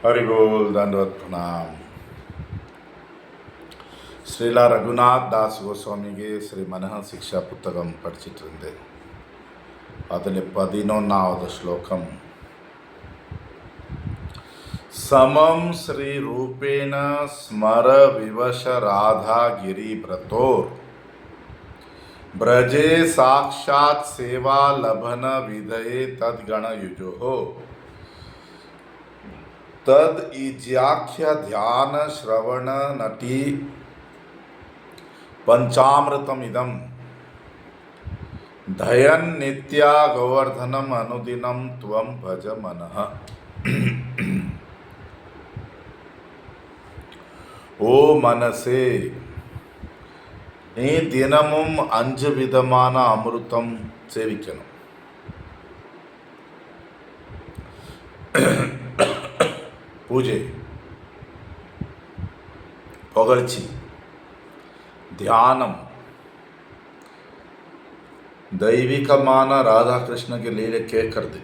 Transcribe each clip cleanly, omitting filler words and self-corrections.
ஹரிபோல் தண்டவத் பிரணாம். ஸ்ரீலா ரகுநாத் தாஸ் கோஸ்வாமிಗೆ ಶ್ರೀ ಮನಃ ಶಿಕ್ಷಾ புத்தகம் படிச்சுட்டு இருந்தேன். அதில் 11வது ஸ்லோகம், சமம் ஸ்ரீ ரூபேண ஸ்மர விவಶ ராதா ಗಿರಿ ಬ್ರತೋರ್ ಬ್ರಜೆ ಸಾಕ್ಷಾತ್ ಸೇವಾ ಲಭನ ವಿಧಯೇ ತದ್ಗಣ ಯುಜೋ ತದ್ ಈಜ್ಯಾಖ್ಯ ಧ್ಯಾನ ಶ್ರವಣ ನಟಿ ಪಂಚಾಮೃತಮಿದಂ ದಯನ್ ನಿತ್ಯ ಗೋವರ್ಧನಂ ಅನುದಿನಂ ತ್ವಂ ಭಜ ಮನಃ. ஓ மனசே, நீ தினமும் 5 விதமான அமிர்தம் சேவிக்கணும். பூஜை, புகழ்ச்சி, தியானம், தெய்வீகமான ராதாகிருஷ்ணக்கு லீலை கேட்கறது,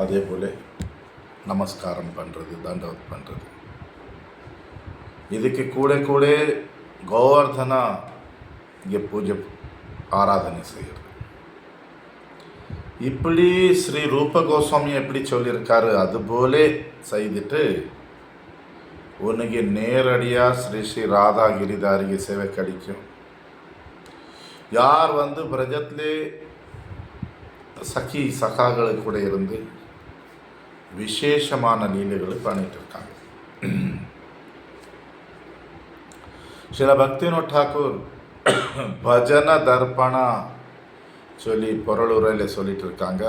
அதே போல நமஸ்காரம் பண்ணுறது, தண்டவத் பண்ணுறது. இதுக்கு கூட கூட கோவர்தனா இங்கே பூஜை ஆராதனை செய்கிறது. இப்படி ஸ்ரீ ரூப கோஸ்வாமி எப்படி சொல்லியிருக்காரு அதுபோல செய்துட்டு உனக்கு நேரடியாக ஸ்ரீ ராதா கிரிதாரிக்கு சேவை கிடைக்கும். யார் பிரஜத்திலே சகாக்களை கூட இருந்து விசேஷமான லீலைகளை பண்ணிட்டு இருக்காங்க. ஸ்ரீல பக்திவினோத் டாக்கூர் பஜன தர்ப்பணா சொல்லி பொருளுரையில் சொல்லிட்டு இருக்காங்க.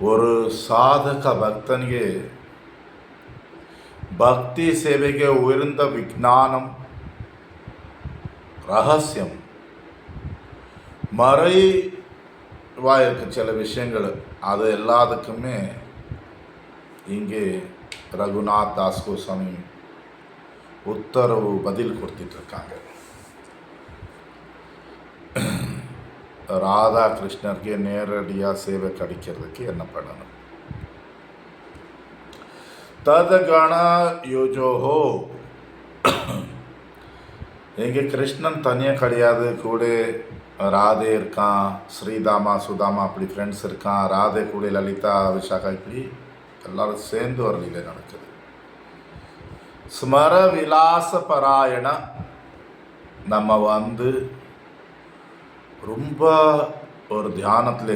ஒரு ಸಾಧಕ ಭಕ್ತನಿಗೆ ಭಕ್ತಿ ಸೇವೆಗೆ ಉಯர்ந்த விஞ்ஞானம், ரகசியம், மறைவாயிருக்கு சில விஷயங்கள், அது எல்லாத்துக்குமே இங்கே ரகுநாத் தாஸ் கோஸ்வாமி உத்தரவு பதில் கொடுத்துட்டு இருக்காங்க. ராதா கிருஷ்ணருக்கு நேரடியாக சேவை கிடைக்கிறதுக்கு என்ன பண்ணணும்? ததகண யோஜோஹோ, இங்கே கிருஷ்ணன் தனியாக கிடையாது, கூட ராதே இருக்கான், ஸ்ரீதாமா சுதாமா அப்படி ஃப்ரெண்ட்ஸ் இருக்கான், ராதே கூட லலிதா விஷாகா இப்படி எல்லாரும் சேர்ந்து ஒரு லீலை நடக்குது. ஸ்மர விலாச பராயண, நம்ம ரொம்ப ஒரு தியானத்தில்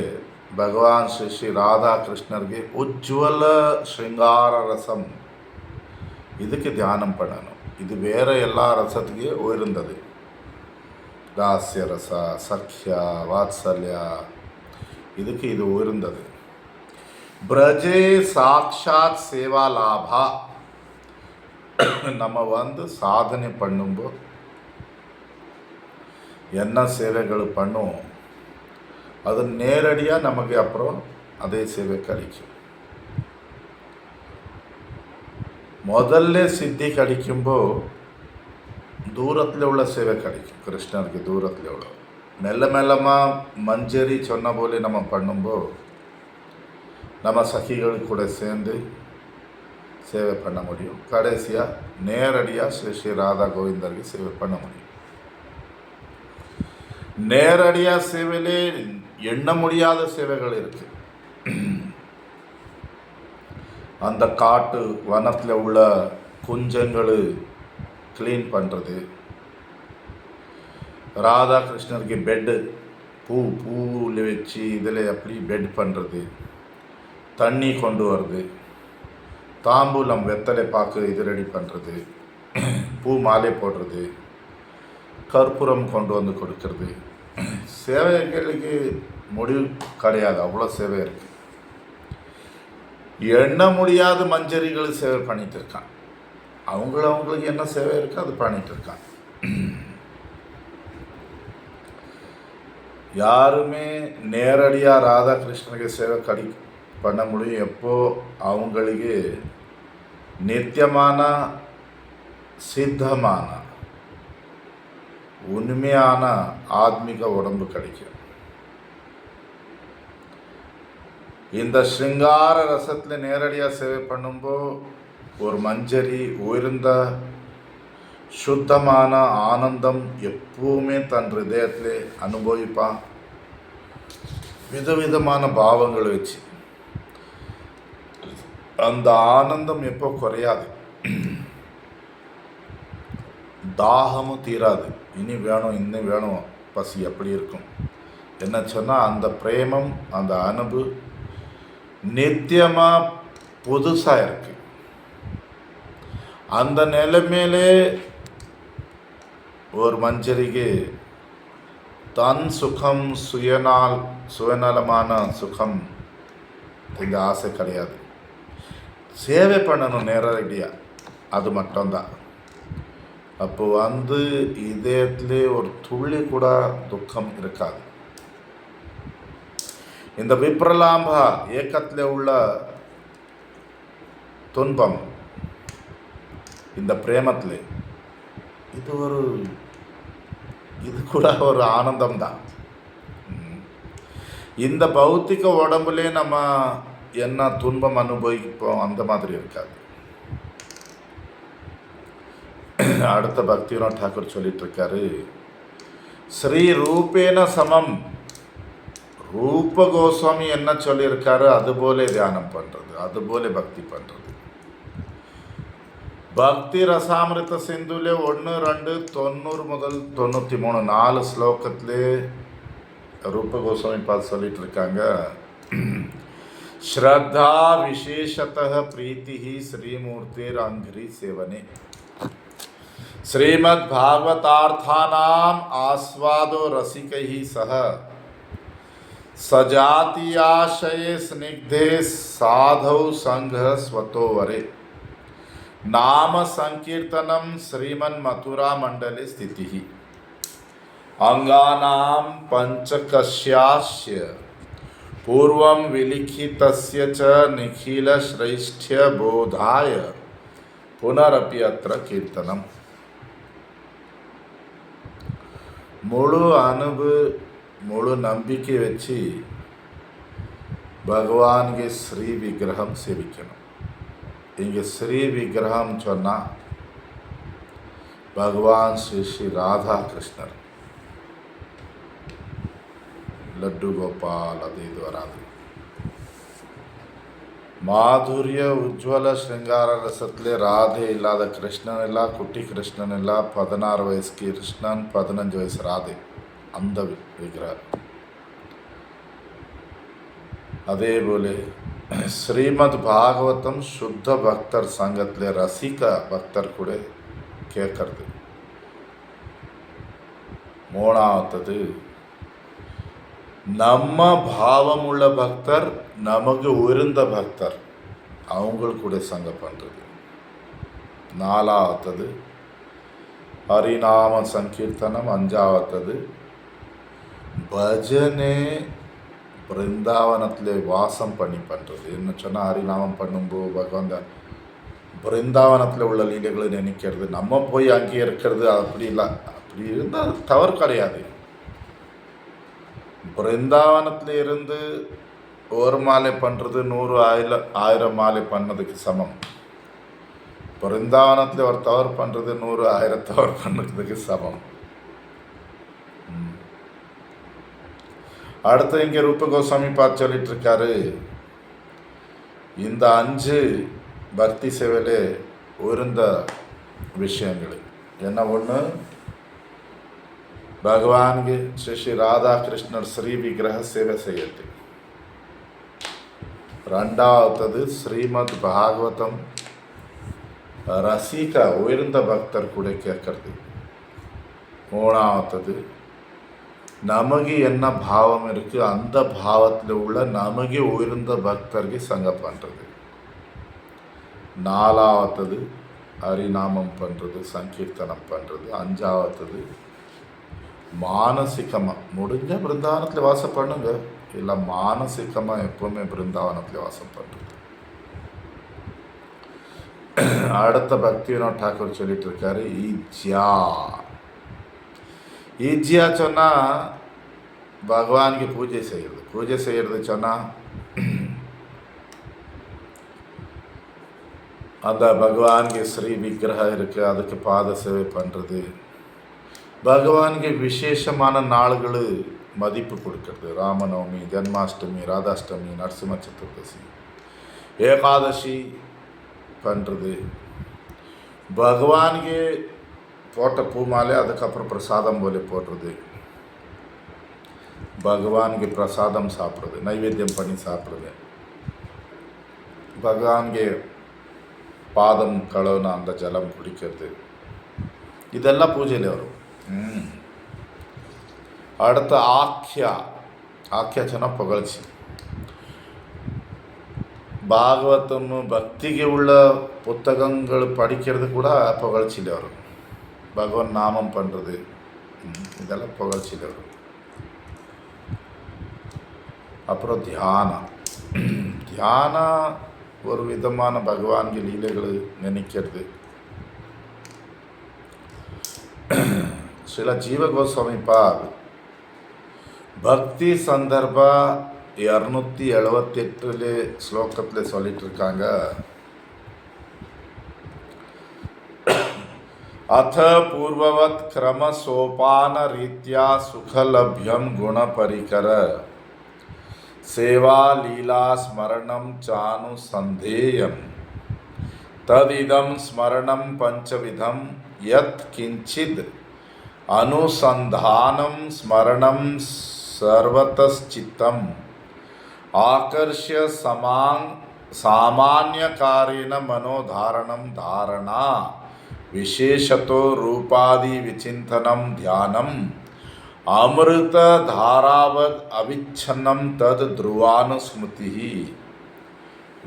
பகவான் ஸ்ரீ ராதா கிருஷ்ணருக்கு உஜ்வல ஸ்ருங்கார ரசம், இதுக்கு தியானம் பண்ணணும். இது வேற எல்லா ரசத்துக்கே உயர்ந்தது. தாஸ்ய ரச, சக்யா, வாத்சல்யா, இதுக்கு இது உயர்ந்தது. பிரஜே சாட்சாத் சேவா லாபா, நம்ம சாதனை பண்ணும்போது என்ன சேவைகள் பண்ணும் அது நேரடியாக நமக்கு அப்புறம் அதே சேவை கிடைக்கும். முதல்ல சித்தி கிடைக்கும்போது தூரத்தில் உள்ள சேவை கிடைக்கும். கிருஷ்ணருக்கு தூரத்தில் உள்ள மெல்ல மெல்லமாக மஞ்சரி சொன்ன போல நம்ம பண்ணும்போது நம்ம சகிகள் கூட சேர்ந்து சேவை பண்ண முடியும். கடைசியாக நேரடியாக ஸ்ரீ ராதா கோவிந்தருக்கு சேவை பண்ண முடியும். நேரடியாக சேவையிலே எண்ண முடியாத சேவைகள் இருக்கு. அந்த காட்டு வனத்தில் உள்ள குஞ்சங்கள் கிளீன் பண்ணுறது, ராதா கிருஷ்ணருக்கு பெட்டு பூவில் வச்சு இதில் அப்படி பெட் பண்ணுறது, தண்ணி கொண்டு வர்றது, தாம்பூலம் வெத்தலை பாக்கு இது ரெடி பண்ணுறது, பூ மாலை போடுறது, கற்பூரம் கொண்டு கொடுக்கறது, சேவைகளுக்கு முடிவு கிடையாது, அவ்வளோ சேவை இருக்கு. எண்ண முடியாத மஞ்சரிகள் சேவை பண்ணிட்டு இருக்கான். அவங்களுக்கு என்ன சேவை இருக்கு அது பண்ணிட்டு இருக்கான். யாருமே நேரடியாக ராதா கிருஷ்ணனுக்கு சேவை பண்ண முடியும் எப்போ அவங்களுக்கு நித்தியமான சித்தமான உண்மையான ஆத்மீக உடம்பு கிடைக்கும். இந்த ஸ்ருங்கார ரசத்தில் நேரடியாக சேவை பண்ணும்போது ஒரு மஞ்சரி உயர்ந்த சுத்தமான ஆனந்தம் எப்பவுமே தன் ஹிருதயத்திலே அனுபவிப்பான். விதவிதமான பாவங்கள் வச்சு அந்த ஆனந்தம் எப்போ குறையாது, தாகமும் தீராது. இனி வேணும் இன்னும் வேணும் பசி அப்படி இருக்கும். என்ன சொன்னால் அந்த பிரேமம் அந்த அன்பு நித்தியமாக புதுசாக இருக்கு. அந்த நிலைமையிலே ஒரு மஞ்சரிக்கு தன் சுகம் சுயநலமான சுகம் இந்த ஆசை கிடையாது. சேவை பண்ணணும் நேரடியாக, அது மட்டும்தான். அப்போ இதயத்திலே ஒரு துள்ளி கூட துக்கம் இருக்காது. இந்த விப்ரலாம்ப ஏக்கத்தில் உள்ள துன்பம் இந்த பிரேமத்தில் இது கூட ஒரு ஆனந்தம் தான். இந்த பௌத்திக உடம்புலே நம்ம என்ன துன்பம் அனுபவிப்போம் அந்த மாதிரி இருக்காது. அடுத்த பக்திவினோத் டாக்கூர் சொல்லிட்டு இருக்காரு, ஸ்ரீ ரூபேன சமம். ரூப கோஸ்வாமி என்ன சொல்லியிருக்காரு அதுபோல தியானம் பண்ணுறது, அதுபோல பக்தி பண்ணுறது. பக்தி ரசாமிருத சிந்துலே 1, 2, 90 முதல் 93 4 ஸ்லோகத்திலே ரூப கோஸ்வாமி பார்த்து சொல்லிட்டு இருக்காங்க, ஸ்ரத்தா விசேஷத்தः பிரீத்தி ஸ்ரீமூர்த்திர் அங்கிரி சேவனே ஸ்ரீமத் பாகவதார்த்தானாம் ஆஸ்வாதோ ரசிகைः சஹ सजातीयाशये स्निग्धे साधौ संघ स्वतोवरे नाम संकीर्तनम श्रीमन्मथुरा मंडले स्थितिः अंगानां पंचकस्यास्य पूर्वं विलिखितस्य च निखिल श्रेष्ठ्य बोधाय पुनरपि अत्र कीर्तनम. முழு முழு நம்பிக்கை வச்சு பகவானுக்கு ஸ்ரீ விக்கிரகம் சேவிக்கணும். இங்கே ஸ்ரீ விக்கிரகம் சொன்னால் பகவான் ஸ்ரீ ராதா கிருஷ்ணர், லட்டு கோபால் அது இது வராது. மாதுரிய உஜ்வல ஸ்ருங்கார ரசத்திலே ராதே இல்லாத கிருஷ்ணன் இல்லை, குட்டி கிருஷ்ணன் இல்லை, 16 வயசு கிருஷ்ணன், 15 வயசு ராதே, அந்த விக்கிரகம். அதே போல ஸ்ரீமத் பாகவதம் சுத்த பக்தர் சங்கத்தில் ரசிக பக்தர் கூட கேட்கறது. மூணாவது நம்ம பாவம் உள்ள பக்தர், நமக்கு உயர்ந்த பக்தர், அவங்களுக்கு கூட சங்கம் பண்ணுறது. நாலாவது ஹரிநாம சங்கீர்த்தனம். அஞ்சாவது பஜனே பிருந்தாவனத்தில் வாசம் பண்ணி பண்ணுறது. என்ன சொன்னால் ஹரிநாமம் பண்ணும்போது பகவான் பிருந்தாவனத்தில் உள்ள லீலைகளை நினைக்கிறது. நம்ம போய் அங்கே இருக்கிறது அப்படி இல்லை, அப்படி இருந்தால் தவறு கிடையாது. பிருந்தாவனத்தில் இருந்து ஒரு மாலை பண்ணுறது 100 1000 மாலை பண்ணதுக்கு சமம். பிருந்தாவனத்தில் ஒரு தவறு பண்ணுறது 100 1000 தவறு பண்ணுறதுக்கு சமம். அடுத்து இங்கே ரூப கோஸ்வாமி பார்த்து சொல்லிட்டு இருக்காரு, இந்த 5 பக்தி சேவையிலே உயர்ந்த விஷயங்கள் என்ன? ஒன்று, பகவானுக்கு ஸ்ரீ ராதா கிருஷ்ணர் ஸ்ரீ விக்கிரக சேவை செய்யறது. ரெண்டாவது ஸ்ரீமத் பாகவதம் ரசிக உயர்ந்த பக்தர் கூட கேட்கறது. மூணாவது நமக்கு என்ன பாவம் இருக்கு அந்த பாவத்தில் உள்ள நமக்கு உயர்ந்த பக்தருக்கு சங்கம் பண்ணுறது. நாலாவது ஹரிநாமம் பண்ணுறது, சங்கீர்த்தனம் பண்ணுறது. அஞ்சாவது மானசிகமாக முடிஞ்ச பிருந்தாவனத்தில் வாசம் பண்ணுங்க, இல்லை மானசிகமாக எப்பவுமே பிருந்தாவனத்தில் வாசம் பண்ணுறது. அடுத்த பக்திவினோத் டாக்கூர் சொல்லிட்டு இருக்காரு, ஈஜியா சொன்னால் பகவானுக்கு பூஜை செய்கிறது. பூஜை செய்கிறது சொன்னால் அந்த பகவான்ಗೆ ஸ்ரீ விக்கிரகம் இருக்குது, அதுக்கு பாத சேவை பண்ணுறது, பகவான்ಗೆ விசேஷமான நாள்கள் மதிப்பு கொடுக்கறது, ராமநவமி, ஜன்மாஷ்டமி, ராதாஷ்டமி, நரசிம்ம சதுர்தசி, ஏகாதசி பண்ணுறது, பகவான்ಗೆ போட்ட பூமாலே அதுக்கப்புறம் பிரசாதம் போல போடுறது, பகவான்ಗೆ பிரசாதம் சாப்பிட்றது, நைவேத்தியம் பண்ணி சாப்பிட்றது, பகவான்ಗೆ பாதம் கழுவுன அந்த ஜலம் குடிக்கிறது, இதெல்லாம் பூஜையில் வரும். அடுத்து ஆக்கியாச்சனா புகழ்ச்சி. பாகவதம் பக்திக்கு உள்ள புத்தகங்கள் படிக்கிறது கூட புகழ்ச்சியில் வரும். பகவான் நாமம் பண்ணுறது, இதெல்லாம் புகழ்ச்சியில் வரும். அப்புறம் தியானம் ஒரு விதமான பகவான்ಗೆ லீலைகள் நினைக்கிறது. சில ஜீவ கோஸ்வாமி பக்தி சந்தர்ப 278 ஸ்லோகத்தில் சொல்லிட்டு இருக்காங்க. அத பூர்வவத் கிரம சோபான ரீத்யா சுகலப்யம் குண பரிகர சேவா லீலா ஸ்மரணம் சானு சந்தேயம் ததிதம் ஸ்மரணம் பஞ்சவிதம் யத் கிஞ்சித் அனுசந்தானம் ஸ்மரணம் சர்வதச்சித்தம் ஆகர்ஷ்ய சாமான்யகாரேன மனோதாரணம் தாரணா விசேஷத்தோ ரூபாதி விசிந்தனம் தியானம் அமிர்த தாராவத் அவிச்சன்னம் தத் த்ருவானுஸ்மிருதி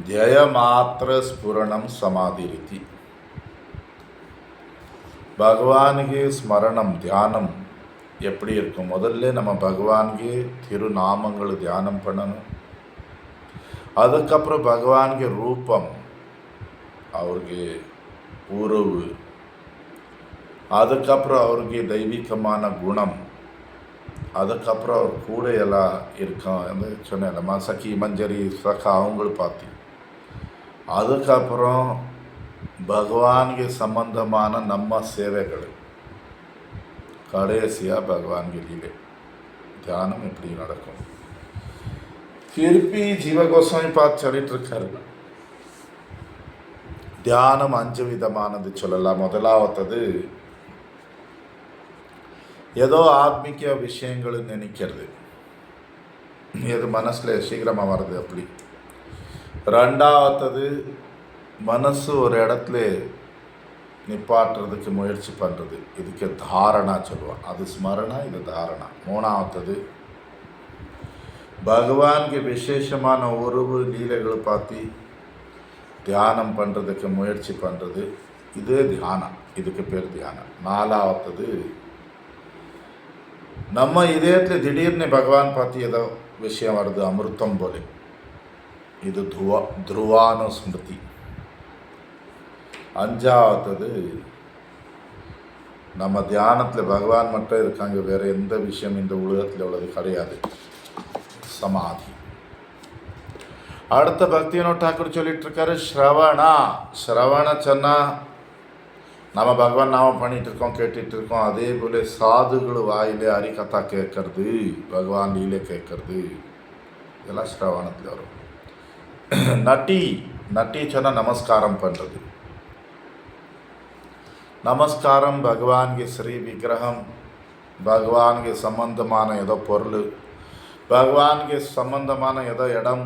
த்யயமாத்திர ஸ்புரணம் சமாதிரிதி. பகவானுக்கு ஸ்மரணம் தியானம் எப்படி இருக்கும்? முதல்ல நம்ம பகவானுக்கு திருநாமங்கள் தியானம் பண்ணணும். அதுக்கப்புறம் பகவானுக்கு ரூபம், அவருக்கு உறவு, அதுக்கப்புறம் அவருக்கு தெய்வீகமான குணம், அதுக்கப்புறம் அவர் கூட எல்லாம் இருக்கோம் சொன்னேன், சகி மஞ்சரி சகா அவங்கள பார்த்து, அதுக்கப்புறம் பகவானுக்கு சம்பந்தமான நம்ம சேவைகள், கடைசியாக பகவானுக்கு லீலை தியானம் எப்படி நடக்கும். திருப்பி ஜீவ கோஸ்வாமி பார்த்து சொல்லிட்டு இருக்காரு. தியானம் 5 விதமானது சொல்லலாம். முதலாவது ஏதோ ஆத்மிக விஷயங்கள் நினைக்கிறது, இது மனசில் சீக்கிரமாக வருது அப்படி. ரெண்டாவது மனசு ஒரு இடத்துல நிப்பாட்டுறதுக்கு முயற்சி பண்ணுறது, இதுக்கு தாரணா சொல்லுவான், அது ஸ்மரணா, இது தாரணா. மூணாவது பகவானுக்கு விசேஷமான உறவு லீலைகளை பார்த்து தியானம் பண்ணுறதுக்கு முயற்சி பண்ணுறது, இது தியானம், இதுக்கு பேர் தியானம். நாலாவது நம்ம இதயத்தில் திடீர்னு பகவான் பார்த்து ஏதோ விஷயம் வருது அமிர்தம் போல, இது த்ருவானுஸ்மிருதி. அஞ்சாவது நம்ம தியானத்தில் பகவான் மட்டும் இருக்காங்க, வேறு எந்த விஷயம் இந்த உலகத்தில் உள்ளது கிடையாது, சமாதி. அடுத்த பக்திவினோத் டாக்கூர் சொல்லிட்டு இருக்காரு ஸ்ரவண சொன்னால் நம்ம பகவான் நாமம் பண்ணிட்டு இருக்கோம், கேட்டுட்டு இருக்கோம். அதே போல சாதுகள் வாயிலே ஹரிகதா கேட்கறது, பகவான் லீலை கேட்கறது, இதெல்லாம் ஸ்ரவணத்தில் வரும். நட்டி சொன்னால் நமஸ்காரம் பண்ணுறது. நமஸ்காரம் பகவான்ಗೆ ஸ்ரீ விக்கிரகம், பகவான்ಗೆ சம்பந்தமான ஏதோ பொருள், பகவான்ಗೆ சம்பந்தமான ஏதோ இடம்,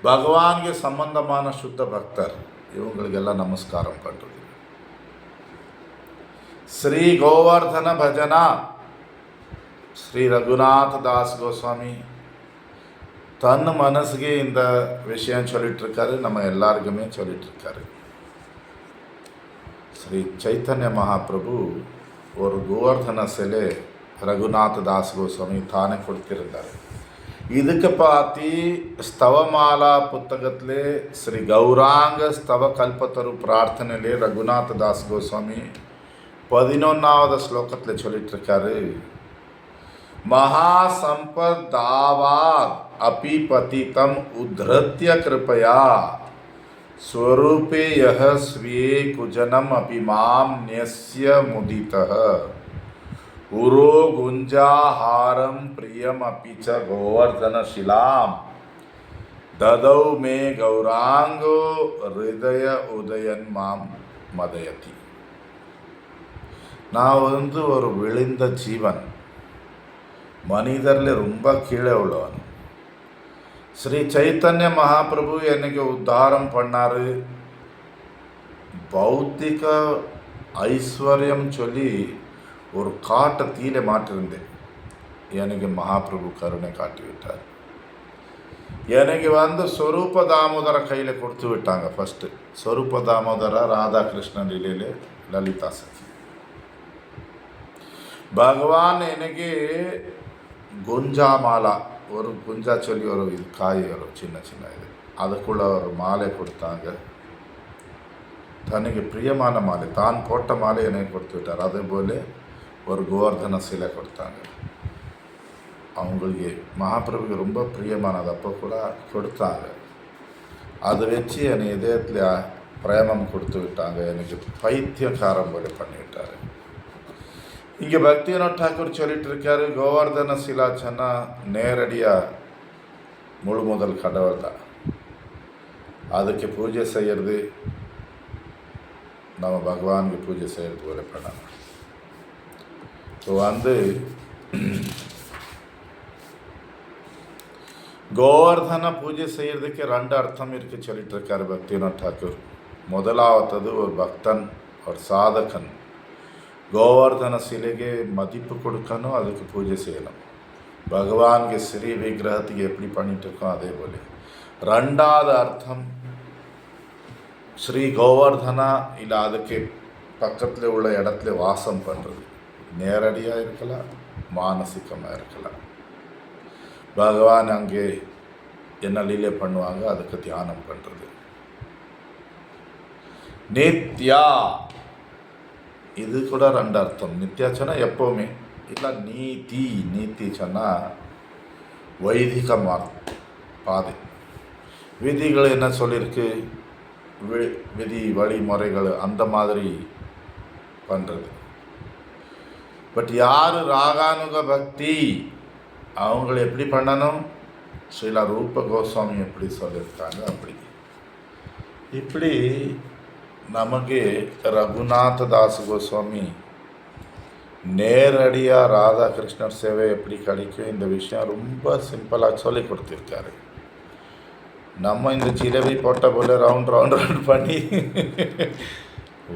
பகவான்ಗೆ சம்பந்தமான சுத்த பக்தர், இவங்களுக்கெல்லாம் நமஸ்காரம் பண்ணுறது. ஸ்ரீ கோவர்தன பஜனா, ஸ்ரீ ரகுநாத் தாஸ் கோஸ்வாமி தன் மனசுக்கு இந்த விஷயம் சொல்லிகிட்ருக்காரு, நம்ம எல்லாருக்குமே சொல்லிகிட்ருக்காரு. ஸ்ரீ சைத்தன்ய மகாபிரபு ஒரு கோவர்தன சிலை ரகுநாத் தாஸ் கோஸ்வாமி தானே கொடுத்திருந்தார். இதுக்கு பார்த்து ஸ்தவமாலா புத்தகத்தில் ஸ்ரீ கௌராங்க ஸ்தவ கல்பத்தரு பிரார்த்தனையிலே ரகுநாத் தாஸ் கோஸ்வாமி 11வது ஸ்லோகத்தில் சொல்லிகிட்ருக்காரு. மகாசம்பதாவாத் அபி பதிதம் உத்ரத்ய கிருபயா स्वरूपे यः स्वीये कुजनम् अपि मां न्यस्य मुदितः उरो गुञ्जाहारं प्रियमपि च गोवर्धनशिलां ददौ मे गौरांगो हृदय उदयन மாம் மதயதி. நான் ஒரு விழுந்த ஜீவன், மனிதர்ல ரொம்ப கீழே உள்ளவன். ஸ்ரீ சைத்தன்ய மகாபிரபு எனக்கு உத்தாரம் பண்ணாரு. பௌத்திக ஐஸ்வர்யம் சொல்லி ஒரு காட்டை தீல மாட்டிருந்தேன். எனக்கு மகாபிரபு கருணை காட்டி விட்டார். எனக்கு ஸ்வரூப தாமோதர கையில் கொடுத்து விட்டாங்க. ஃபஸ்ட்டு ஸ்வரூப தாமோதர ராதாகிருஷ்ணன் லீலையில் லலிதா சகி. பகவான் எனக்கு குஞ்சா மாலா, ஒரு குஞ்சா சொல்லி ஒரு இது காய் வரும் சின்ன சின்ன இது, அதுக்குள்ளே ஒரு மாலை கொடுத்தாங்க. தனக்கு பிரியமான மாலை, தான் போட்ட மாலை எனக்கு கொடுத்து விட்டார். அதேபோல் ஒரு கோவர்தன சிலை கொடுத்தாங்க. அவங்களுக்கு மகாபிரபுக்கு ரொம்ப பிரியமானது, அப்போ கூட கொடுத்தாங்க. அதை வச்சு என் இதயத்தில் பிரேமம் கொடுத்து விட்டாங்க. எனக்கு பைத்தியக்காரம் போல பண்ணிவிட்டார். இங்கே பக்திவினோத் டாக்கூர் சொல்லிட்டு இருக்காரு, கோவர்தன சிலா சொன்னால் நேரடியாக முழு முதல் கடவுள் தான். அதுக்கு பூஜை செய்கிறது நம்ம பகவானுக்கு பூஜை செய்கிறது போல பண்ணணும். இப்போ கோவர்தன பூஜை செய்கிறதுக்கு ரெண்டு அர்த்தம் இருக்கு சொல்லிட்டு இருக்காரு பக்திவினோத் டாக்கூர். முதலாவது ஒரு பக்தன், ஒரு சாதகன் கோவர்தன சிலைக்கு மதிப்பு கொடுக்கணும், அதுக்கு பூஜை செய்யணும். பகவானுக்கு ஸ்ரீ விக்கிரகத்துக்கு எப்படி பண்ணிட்டு இருக்கோம் அதே போல. ரெண்டாவது அர்த்தம் ஸ்ரீ கோவர்தனா இல்லை அதுக்கு பக்கத்தில் உள்ள இடத்துல வாசம் பண்ணுறது. நேரடியாக இருக்கலாம், மானசிகமாக இருக்கலாம். பகவான் அங்கே என்ன லீலை பண்ணுவாங்க, அதுக்கு தியானம் பண்ணுறது. நித்யா, இது கூட ரெண்டு அர்த்தம். நித்யா சொன்னால் எப்போவுமே இல்லை. நீதி, நீதி சொன்னால் வைதிக பாதை. விதிகள் என்ன சொல்லியிருக்கு, விதி வழிமுறைகள் அந்த மாதிரி பண்ணுறது. பட் யார் ராகானுக பக்தி அவங்கள எப்படி பண்ணணும், ஸ்ரீல ரூப கோஸ்வாமி எப்படி சொல்லியிருக்காங்க அப்படி. இப்படி நமக்கு ரகுநாத தாஸ் கோஸ்வாமி நேரடியாக ராதாகிருஷ்ணர் சேவை எப்படி கிடைக்கும் இந்த விஷயம் ரொம்ப சிம்பிளாக சொல்லி கொடுத்துருக்காரு. நம்ம இந்த ஜிலேபி போட்ட போல ரவுண்ட் ரவுண்ட் ரவுண்ட் பண்ணி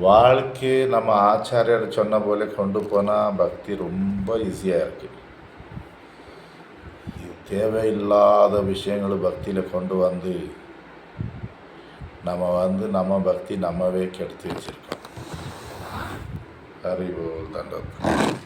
வாழ்க்கை நம்ம ஆச்சாரியர் சொன்ன போல கொண்டு போனால் பக்தி ரொம்ப ஈஸியாக இருக்குது. இது தேவையில்லாத விஷயங்கள் பக்தியில் கொண்டு நம்ம பக்தி நம்மவே கெடுத்து வச்சுருக்கோம். ஹரி போல் தண்டோதரம்.